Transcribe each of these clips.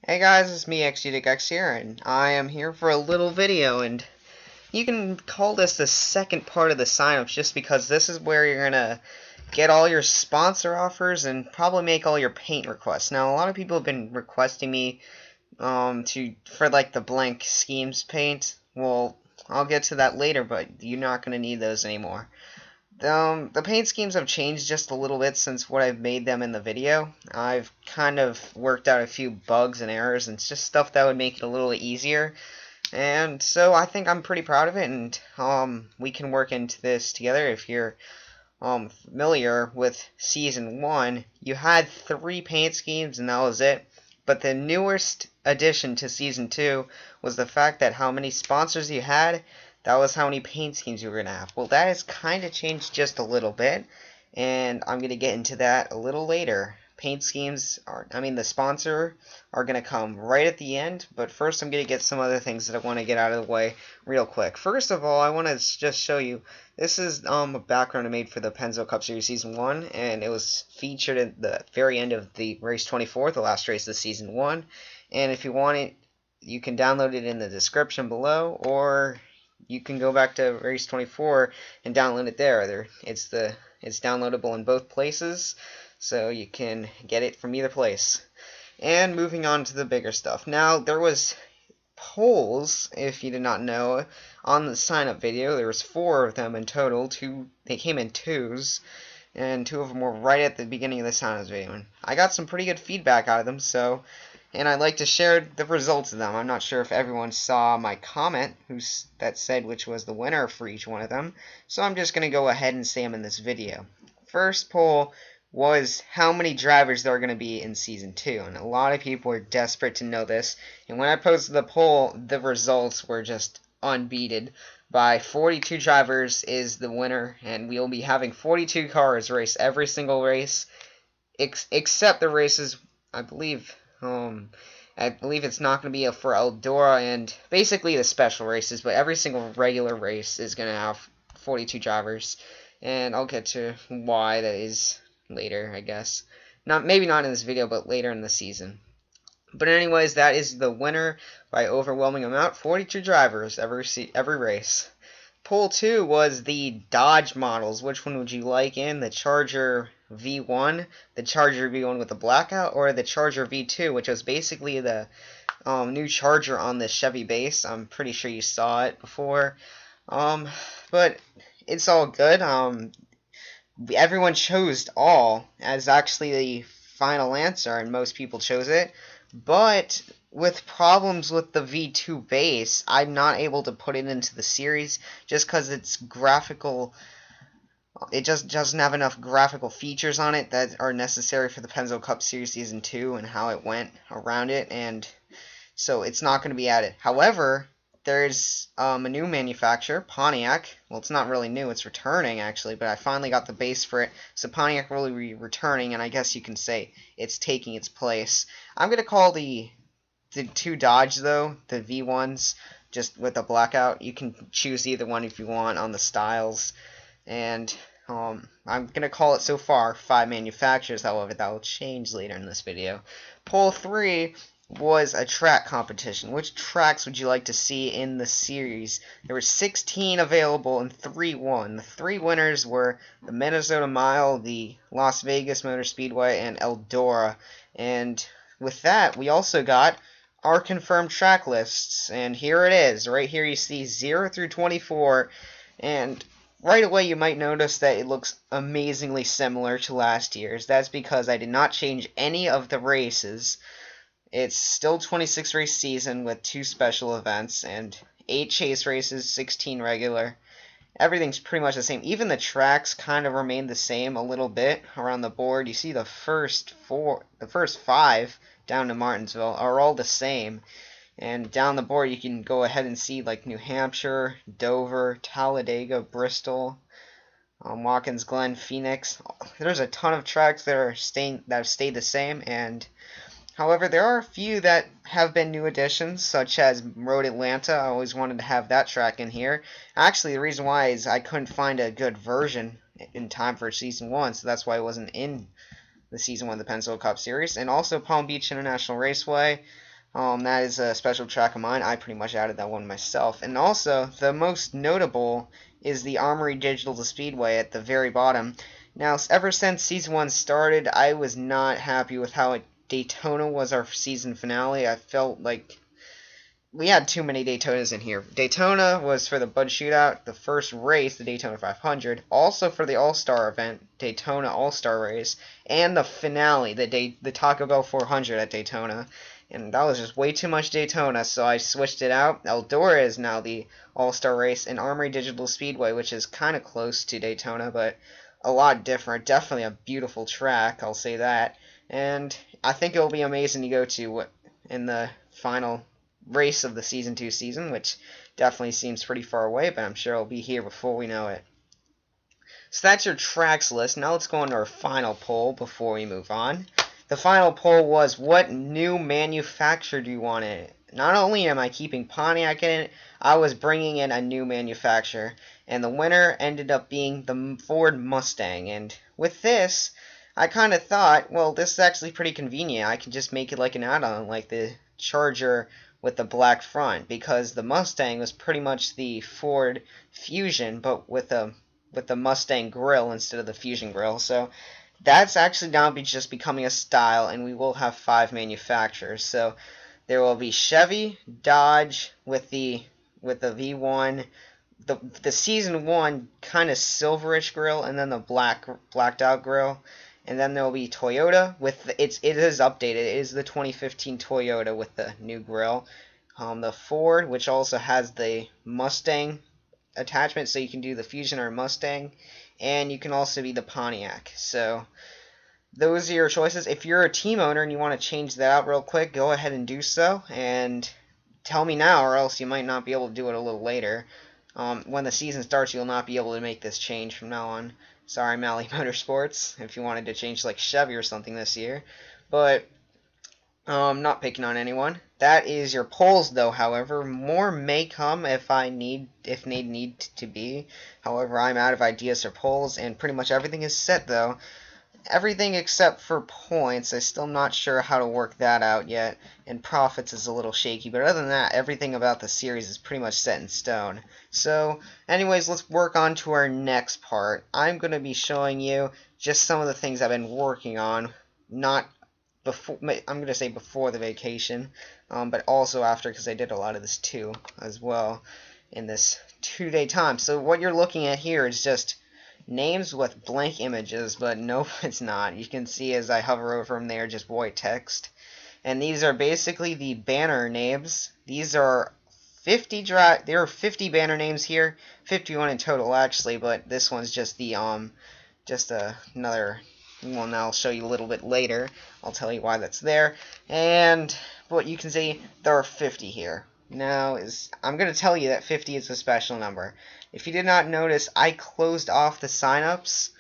Hey guys, it's me XGDX here, and I am here for a little video, and you can call this the second part of the signups just because this is where you're gonna get all your sponsor offers and probably make all your paint requests. Now, a lot of people have been requesting me for like the blank schemes paint. Well, I'll get to that later, but you're not gonna need those anymore. The paint schemes have changed just a little bit since what I've made them in the video. I've kind of worked out a few bugs and errors and it's just stuff that would make it a little easier. And so I think I'm pretty proud of it, and we can work into this together. If you're familiar with Season 1, you had 3 paint schemes and that was it. But the newest addition to Season 2 was the fact that how many sponsors you had, that was how many paint schemes you were going to have. Well, that has kind of changed just a little bit, and I'm going to get into that a little later. Paint schemes the sponsor are going to come right at the end, but first I'm going to get some other things that I want to get out of the way real quick. First of all, I want to just show you, this is a background I made for the Pennzoil Cup Series Season 1, and it was featured at the very end of the race 24, the last race of Season 1, and if you want it, you can download it in the description below, or you can go back to race 24 and download it there. It's downloadable in both places, so you can get it from either place. And moving on to the bigger stuff. Now, there was polls, if you did not know, on the sign-up video. There was 4 of them in total. They came in twos, and 2 of them were right at the beginning of the sign-up video. And I got some pretty good feedback out of them, and I'd like to share the results of them. I'm not sure if everyone saw my comment that said which was the winner for each one of them, so I'm just going to go ahead and say them in this video. First poll was how many drivers there are going to be in Season 2, and a lot of people are desperate to know this, and when I posted the poll, the results were just unbeaten. By 42 drivers is the winner, and we'll be having 42 cars race every single race, except the races, I believe it's not going to be for Eldora and basically the special races, but every single regular race is going to have 42 drivers, and I'll get to why that is later, I guess. Maybe not in this video, but later in the season. But anyways, that is the winner by overwhelming amount, 42 drivers every race. Poll 2 was the Dodge models. Which one would you like in? The Charger V1, the Charger V1 with the blackout, or the Charger V2, which was basically the new Charger on the Chevy base. I'm pretty sure you saw it before. But it's all good. Everyone chose all as actually the final answer, and most people chose it. But with problems with the V2 base, I'm not able to put it into the series just because it's graphical. It just doesn't have enough graphical features on it that are necessary for the Pennzoil Cup Series Season 2 and how it went around it, and so it's not going to be added. However, there's a new manufacturer, Pontiac. Well, it's not really new, it's returning actually, but I finally got the base for it, so Pontiac will be returning, and I guess you can say it's taking its place. I'm going to call the 2 Dodge, though, the V1s, just with the blackout. You can choose either one if you want on the styles, and I'm going to call it so far 5 manufacturers. However, that will change later in this video. Poll 3 was a track competition. Which tracks would you like to see in the series? There were 16 available and 3 won. The 3 winners were the Minnesota Mile, the Las Vegas Motor Speedway, and Eldora. And with that, we also got our confirmed track lists, and here it is. Right here you see 0 through 24, and right away you might notice that it looks amazingly similar to last year's. That's because I did not change any of the races. It's still 26 race season with 2 special events and 8 chase races, 16 regular. Everything's pretty much the same. Even the tracks kind of remain the same a little bit around the board. You see the first 5 down to Martinsville are all the same. And down the board you can go ahead and see like New Hampshire, Dover, Talladega, Bristol, Watkins Glen, Phoenix. There's a ton of tracks that have stayed the same, and however, there are a few that have been new additions, such as Road Atlanta. I always wanted to have that track in here. Actually, the reason why is I couldn't find a good version in time for Season 1, so that's why it wasn't in the Season 1 of the Pennzoil Cup Series. And also Palm Beach International Raceway. That is a special track of mine. I pretty much added that one myself. And also, the most notable is the Armory Digital Speedway at the very bottom. Now, ever since Season 1 started, I was not happy with how Daytona was our season finale. I felt like we had too many Daytonas in here. Daytona was for the Bud Shootout, the first race, the Daytona 500, also for the All-Star event, Daytona All-Star Race, and the finale, the Taco Bell 400 at Daytona. And that was just way too much Daytona, so I switched it out. Eldora is now the All-Star Race, and Armory Digital Speedway, which is kind of close to Daytona, but a lot different. Definitely a beautiful track, I'll say that. And I think it'll be amazing to go to in the final race of the Season 2 season, which definitely seems pretty far away, but I'm sure it'll be here before we know it. So that's your tracks list. Now let's go on to our final poll before we move on. The final poll was, what new manufacturer do you want in it? Not only am I keeping Pontiac in it, I was bringing in a new manufacturer. And the winner ended up being the Ford Mustang. And with this, I kind of thought, well, this is actually pretty convenient. I can just make it like an add-on, like the Charger with the black front, because the Mustang was pretty much the Ford Fusion, but with the Mustang grill instead of the Fusion grill. So that's actually now just becoming a style, and we will have 5 manufacturers. So there will be Chevy, Dodge with the V1, the Season 1 kind of silverish grill, and then the blacked out grill. And then there will be Toyota with it is updated. It is the 2015 Toyota with the new grill. The Ford, which also has the Mustang attachment, so you can do the Fusion or Mustang, and you can also be the Pontiac. So those are your choices. If you're a team owner and you want to change that out real quick, go ahead and do so, and tell me now, or else you might not be able to do it a little later. When the season starts, you'll not be able to make this change from now on. Sorry, Mally Motorsports, if you wanted to change like Chevy or something this year. But not picking on anyone. That is your polls, though. However, more may come if they need to be. However, I'm out of ideas for polls, and pretty much everything is set, though. Everything except for points. I'm still not sure how to work that out yet, and profits is a little shaky, but other than that, everything about the series is pretty much set in stone. So, anyways, let's work on to our next part. I'm going to be showing you just some of the things I've been working on, not before, I'm going to say before the vacation, but also after, because I did a lot of this too, as well, in this 2-day time. So what you're looking at here is just names with blank images, but nope, it's not. You can see as I hover over them, they are just white text. And these are basically the banner names. These are 50 there are 50 banner names here, 51 in total actually, but this one's just the another one I'll show you a little bit later. I'll tell you why that's there. And what you can see, there are 50 here. Now I'm going to tell you that 50 is a special number. If you did not notice, I closed off the signups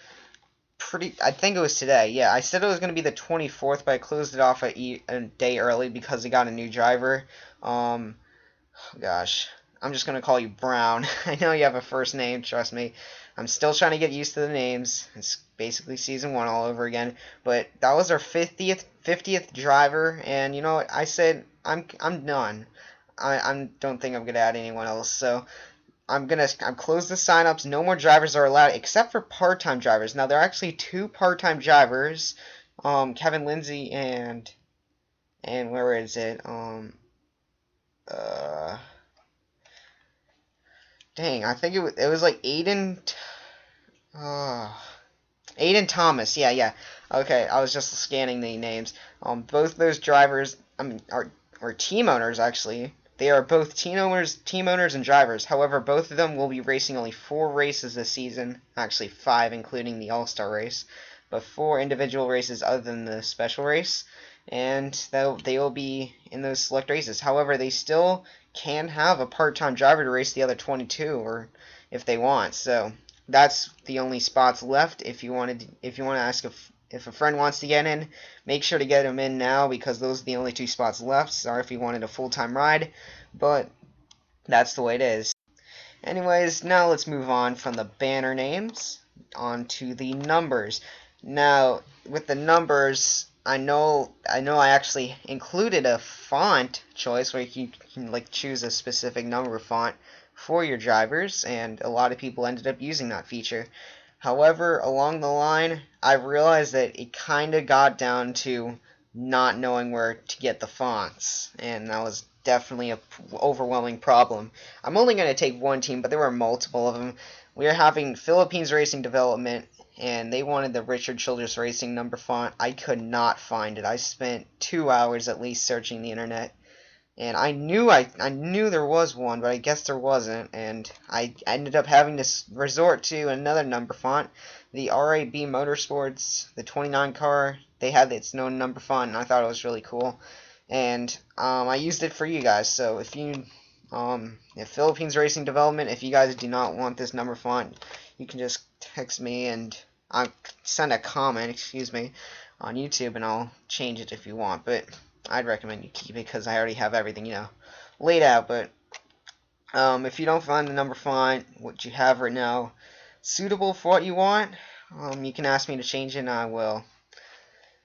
I think it was today. Yeah, I said it was going to be the 24th, but I closed it off a day early because we got a new driver. Gosh, I'm just going to call you Brown. I know you have a first name, trust me. I'm still trying to get used to the names. It's basically Season 1 all over again. But that was our 50th driver, and you know what? I said I'm done. I don't think I'm going to add anyone else, so I'm close the signups. No more drivers are allowed except for part-time drivers. Now there are actually 2 part-time drivers, Kevin Lindsay and where is it? Dang, I think it was like Aiden Thomas. Yeah. Okay, I was just scanning the names. Both those drivers, are team owners actually. They are both team owners and drivers. However, both of them will be racing only 4 races this season. Actually, 5, including the All-Star race. But 4 individual races other than the special race. And they will be in those select races. However, they still can have a part-time driver to race the other 22, or if they want. So that's the only spots left. If you want to ask if a friend wants to get in, make sure to get him in now, because those are the only 2 spots left. Sorry if you wanted a full-time ride, but that's the way it is. Anyways, now let's move on from the banner names onto the numbers. Now, with the numbers, I know I actually included a font choice where you can like choose a specific number of font for your drivers, and a lot of people ended up using that feature. However, along the line, I realized that it kind of got down to not knowing where to get the fonts, and that was definitely a overwhelming problem. I'm only going to take one team, but there were multiple of them. We were having Philippines Racing Development, and they wanted the Richard Childress Racing number font. I could not find it. I spent 2 hours at least searching the internet, and I knew there was one, but I guess there wasn't, and I ended up having to resort to another number font, the RAB Motorsports, the 29 car. They had its own number font, and I thought it was really cool, and I used it for you guys. So if Philippines Racing Development, if you guys do not want this number font, you can just text me and I'll send a comment, on YouTube, and I'll change it if you want. But I'd recommend you keep it because I already have everything, laid out. But if you don't find the number font, what you have right now, suitable for what you want, you can ask me to change it, and I will.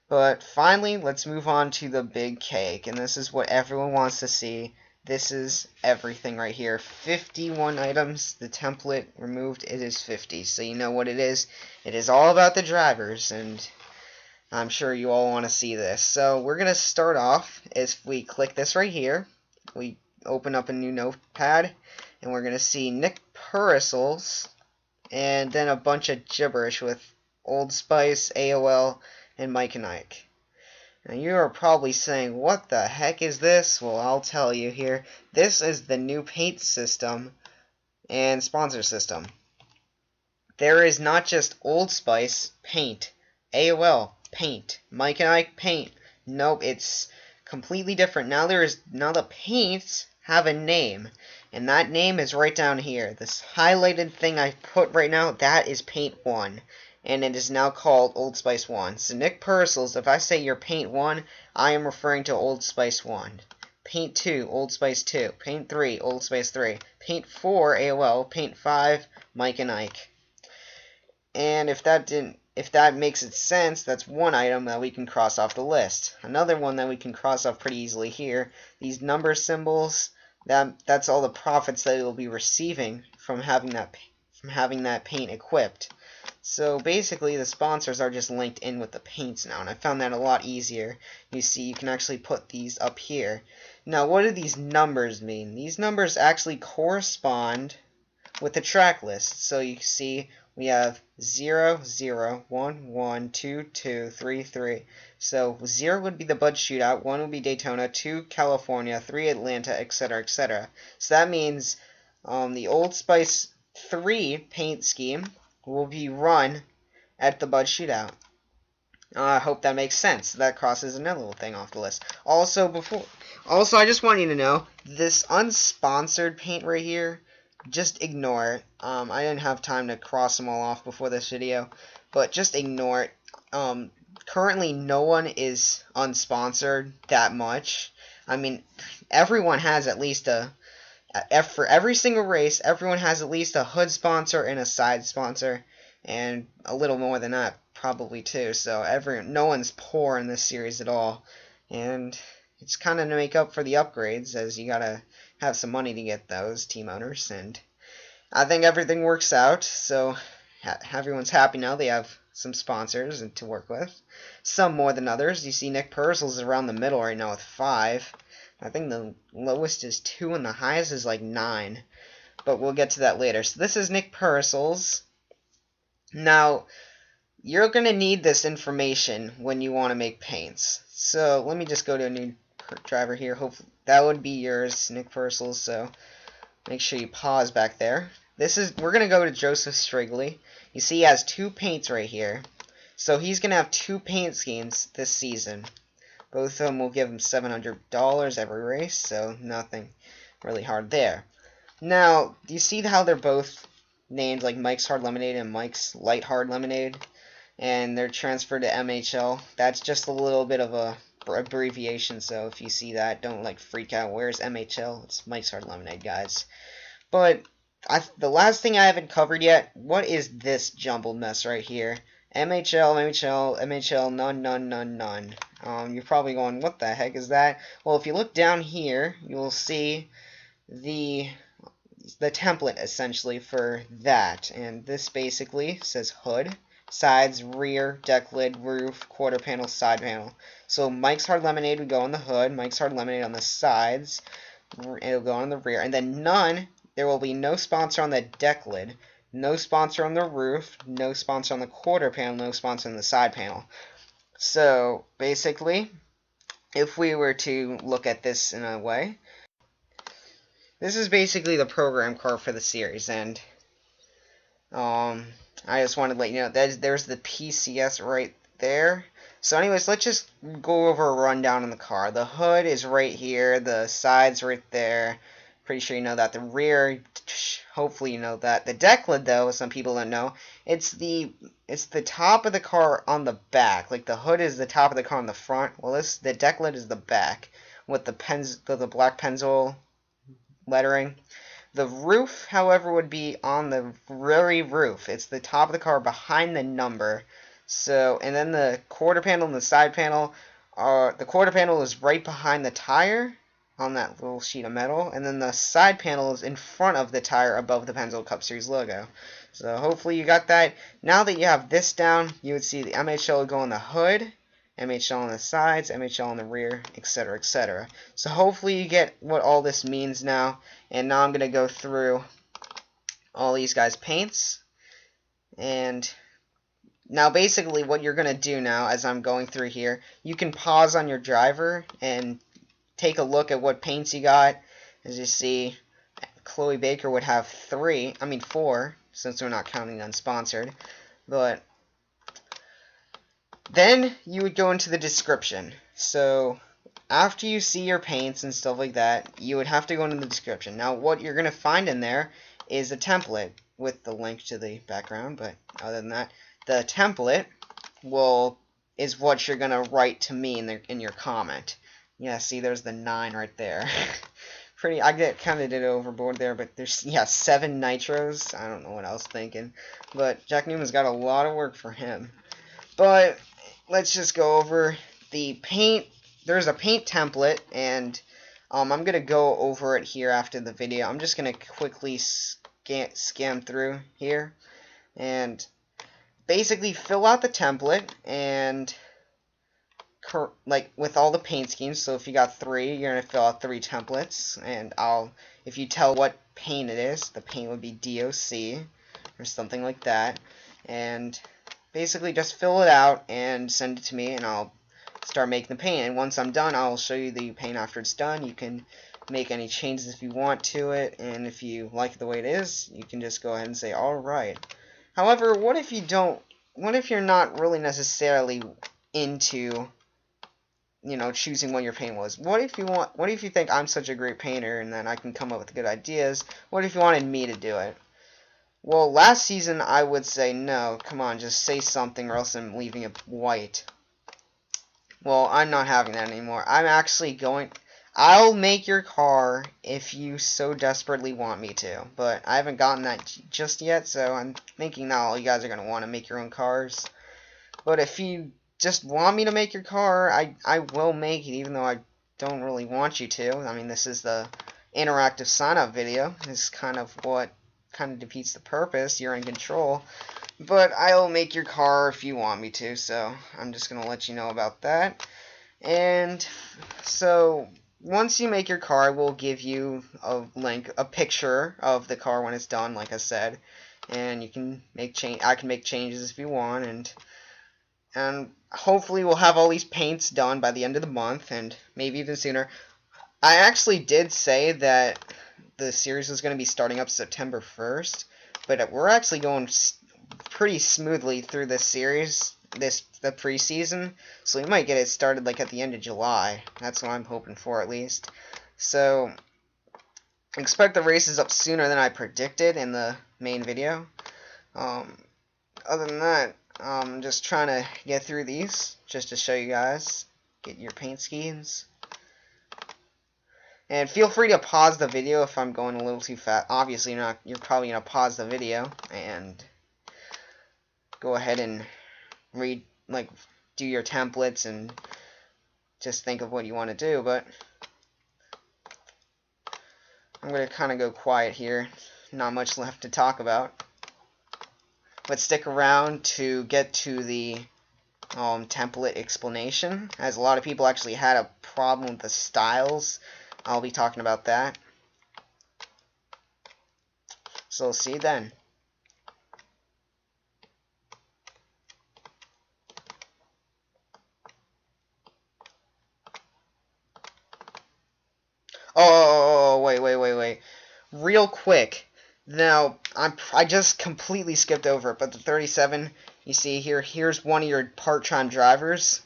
But finally, let's move on to the big cake, and this is what everyone wants to see. This is everything right here. 51 items. The template removed, it is 50. So you know what it is. It is all about the drivers, and I'm sure you all want to see this. So we're going to start off if we click this right here. We open up a new notepad, and we're going to see Nick Purcell's, and then a bunch of gibberish with Old Spice, AOL, and Mike and Ike. Now you are probably saying, what the heck is this? Well, I'll tell you here. This is the new paint system and sponsor system. There is not just Old Spice paint, AOL paint, Mike and Ike paint. Nope, it's completely different. Now the paints have a name, and that name is right down here. This highlighted thing I put right now, that is Paint 1. And it is now called Old Spice 1. So Nick Purcell's, if I say your Paint 1, I am referring to Old Spice 1. Paint 2, Old Spice 2. Paint 3, Old Spice 3. Paint 4, AOL. Paint 5, Mike and Ike. And if that makes it sense, that's one item that we can cross off the list. Another one that we can cross off pretty easily here, these number symbols, that's all the profits that it will be receiving from having that paint equipped. So basically, the sponsors are just linked in with the paints now, and I found that a lot easier. You see, you can actually put these up here. Now, what do these numbers mean? These numbers actually correspond with the track list. So you see, we have 0, 0, 1, 1, 2, 2, 3, 3. So 0 would be the Bud Shootout, 1 would be Daytona, 2 California, 3 Atlanta, etc., etc. So that means the Old Spice 3 paint scheme will be run at the Bud Shootout. I hope that makes sense. That crosses another little thing off the list. Also, I just want you to know, this unsponsored paint right here, just ignore it. I didn't have time to cross them all off before this video, but just ignore it. Currently, no one is unsponsored that much. I mean, everyone has at least for every single race, everyone has at least a hood sponsor and a side sponsor, and a little more than that probably too. So no one's poor in this series at all, and it's kind of to make up for the upgrades, as you gotta have some money to get those, team owners. And I think everything works out, so everyone's happy now. They have some sponsors to work with, some more than others. You see Nick Purcell's around the middle right now with 5. I think the lowest is 2 and the highest is like 9. But we'll get to that later. So this is Nick Purcell's. Now, you're going to need this information when you want to make paints. So let me just go to a new driver here. Hopefully that would be yours, Nick Purcell's. So make sure you pause back there. We're going to go to Joseph Strigoli. You see he has 2 paints right here. So he's going to have 2 paint schemes this season. Both of them will give him $700 every race, so nothing really hard there. Now, do you see how they're both named like Mike's Hard Lemonade and Mike's Light Hard Lemonade? And they're transferred to MHL. That's just a little bit of a abbreviation, so if you see that, don't like freak out. Where's MHL? It's Mike's Hard Lemonade, guys. But the last thing I haven't covered yet, what is this jumbled mess right here? MHL, none, none, none, none. You're probably going, what the heck is that? Well, if you look down here, you will see the template essentially for that, and this basically says hood, sides, rear, deck lid, roof, quarter panel, side panel. So Mike's Hard Lemonade would go on the hood, Mike's Hard Lemonade on the sides, it'll go on the rear, and then none, there will be no sponsor on the deck lid, no sponsor on the roof, no sponsor on the quarter panel, no sponsor on the side panel. So basically, if we were to look at this in a way, this is basically the program card for the series, and I just wanted to let you know that there's the PCS right there. So anyways, let's just go over a rundown on the car. The hood is right here, the sides right there. Pretty sure you know that. The rear, hopefully you know that. The deck lid, though, some people don't know, it's the top of the car on the back. Like the hood is the top of the car on the front. Well, the deck lid is the back with the black Pennzoil lettering. The roof, however, would be on the very roof. It's the top of the car behind the number. So, and then the quarter panel and the side panel the quarter panel is right behind the tire on that little sheet of metal, and then the side panel is in front of the tire above the Pennzoil Cup Series logo. So hopefully you got that. Now that you have this down, you would see the MHL would go on the hood, MHL on the sides, MHL on the rear, etc., etc. So hopefully you get what all this means now. And now I'm going to go through all these guys' paints. And now basically what you're going to do now, as I'm going through here, you can pause on your driver and take a look at what paints you got. As you see, Chloe Baker would have 4, since we're not counting unsponsored. But then you would go into the description. So after you see your paints and stuff like that, you would have to go into the description. Now what you're going to find in there is a template with the link to the background, but other than that, the template is what you're going to write to me in your comment. Yeah, see, there's the 9 right there. I kind of did it overboard there, but there's, 7 nitros. I don't know what I was thinking. But Jack Newman's got a lot of work for him. But let's just go over the paint. There's a paint template, and I'm going to go over it here after the video. I'm just going to quickly scan through here and basically fill out the template and like with all the paint schemes. So if you got 3, you're going to fill out 3 templates, and if you tell what paint it is, the paint would be DOC or something like that, and basically just fill it out and send it to me, and I'll start making the paint. And once I'm done, I'll show you the paint after it's done. You can make any changes if you want to it, and if you like it the way it is, you can just go ahead and say alright. However, what if you're not really necessarily into choosing what your paint was? What if you think I'm such a great painter and that I can come up with good ideas? What if you wanted me to do it? Well, last season I would say no, come on, just say something or else I'm leaving it white. Well, I'm not having that anymore. I'll make your car if you so desperately want me to, but I haven't gotten that just yet, so I'm thinking now all you guys are going to want to make your own cars. But if you just want me to make your car, I will make it, even though I don't really want you to. I mean, this is the interactive sign-up video. This is kind of what defeats the purpose. You're in control. But I'll make your car if you want me to, so I'm just going to let you know about that. And so once you make your car, we'll give you a picture of the car when it's done, like I said. And you can I can make changes if you want, and hopefully we'll have all these paints done by the end of the month, and maybe even sooner. I actually did say that the series was going to be starting up September 1st, but we're actually going pretty smoothly through this series, the preseason, so we might get it started like at the end of July. That's what I'm hoping for, at least. So expect the races up sooner than I predicted in the main video. Other than that, I'm just trying to get through these just to show you guys, get your paint schemes. And feel free to pause the video if I'm going a little too fast. Obviously, you're probably going to pause the video and go ahead and read, like, do your templates and just think of what you want to do, but I'm going to kind of go quiet here. Not much left to talk about. But stick around to get to the template explanation, as a lot of people actually had a problem with the styles. I'll be talking about that. So we'll see you then. Oh, wait. Real quick. Now, I just completely skipped over it, but the 37, you see here, here's one of your part-time drivers.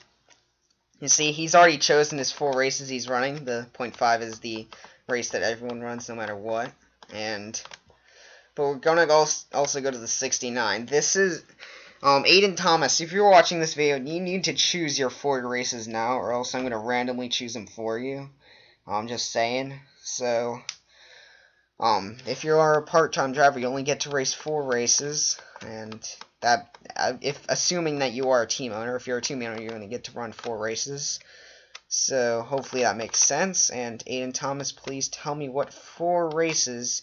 You see, he's already chosen his 4 races he's running. The .5 is the race that everyone runs no matter what. But we're going to also go to the 69. This is Aiden Thomas. If you're watching this video, you need to choose your 4 races now, or else I'm going to randomly choose them for you. I'm just saying. So, if you are a part-time driver, you only get to race 4 races, and that, assuming that you are a team owner, if you're a team owner, you only get to run 4 races. So hopefully that makes sense. And Aiden Thomas, please tell me what 4 races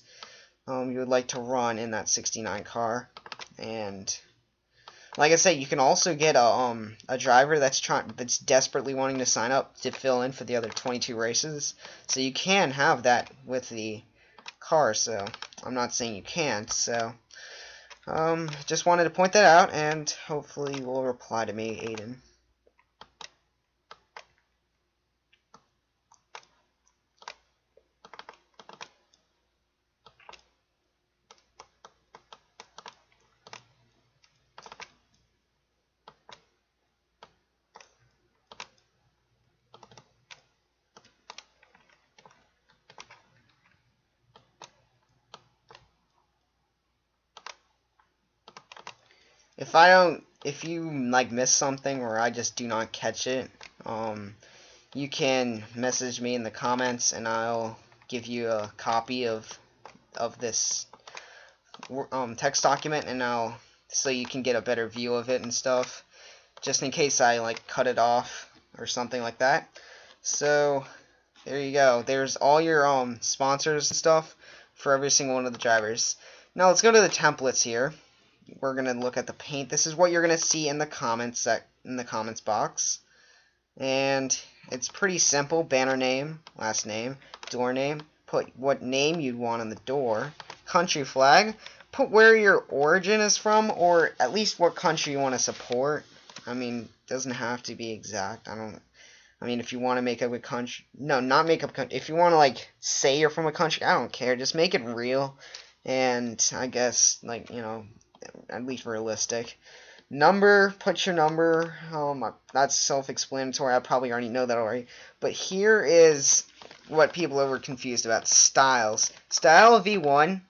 you would like to run in that 69 car. And like I said, you can also get a driver that's desperately wanting to sign up to fill in for the other 22 races. So you can have that with the car. So I'm not saying you can't. So just wanted to point that out, and hopefully you will reply to me, Aiden. If you like miss something or I just do not catch it, you can message me in the comments and I'll give you a copy of this text document, and so you can get a better view of it and stuff, just in case I like cut it off or something like that. So there you go. There's all your sponsors and stuff for every single one of the drivers. Now let's go to the templates here. We're gonna look at the paint. This is what you're gonna see in the comments box, and it's pretty simple. Banner name, last name, door name. Put what name you'd want on the door. Country flag. Put where your origin is from, or at least what country you want to support. I mean, it doesn't have to be exact. I mean, if you want to make up a country, no, not make up country. If you want to like say you're from a country, I don't care. Just make it real, and I guess like at least realistic. Number, put your number. That's self-explanatory. I probably already know that already. But here is what people are confused about: styles. Style V1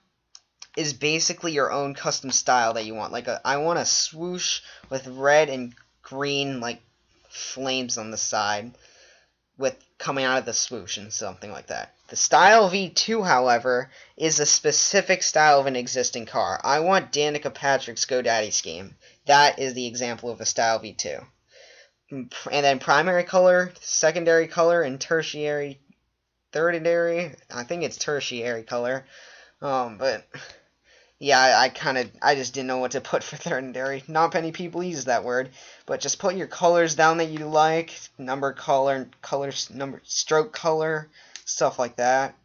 is basically your own custom style that you want. Like I want a swoosh with red and green like flames on the side, with coming out of the swoosh and something like that. The Style V2, however, is a specific style of an existing car. I want Danica Patrick's GoDaddy scheme. That is the example of a Style V2. And then primary color, secondary color, and tertiary, I think it's tertiary color. But yeah, I just didn't know what to put for tertiary. Not many people use that word, but just put your colors down that you like, number color, stroke color, stuff like that.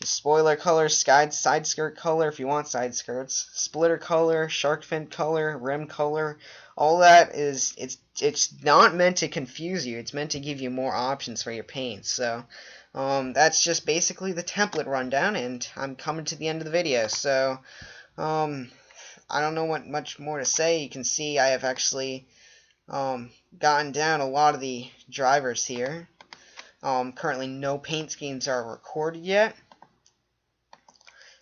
Spoiler color, side skirt color if you want side skirts, splitter color, shark fin color, rim color. All that it's not meant to confuse you. It's meant to give you more options for your paints. So that's just basically the template rundown, and I'm coming to the end of the video. So I don't know what much more to say. You can see I have actually gotten down a lot of the drivers here. Currently no paint schemes are recorded yet.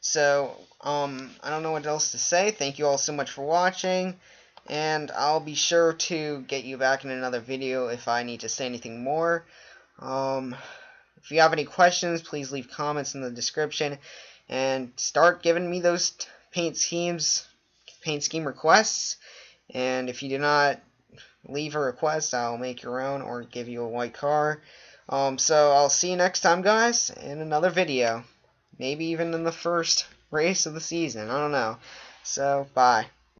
So I don't know what else to say. Thank you all so much for watching, and I'll be sure to get you back in another video if I need to say anything more. If you have any questions, please leave comments in the description and start giving me those paint scheme requests. And if you do not leave a request. I'll make your own or give you a white car. So I'll see you next time, guys, in another video. Maybe even in the first race of the season. I don't know. So, bye.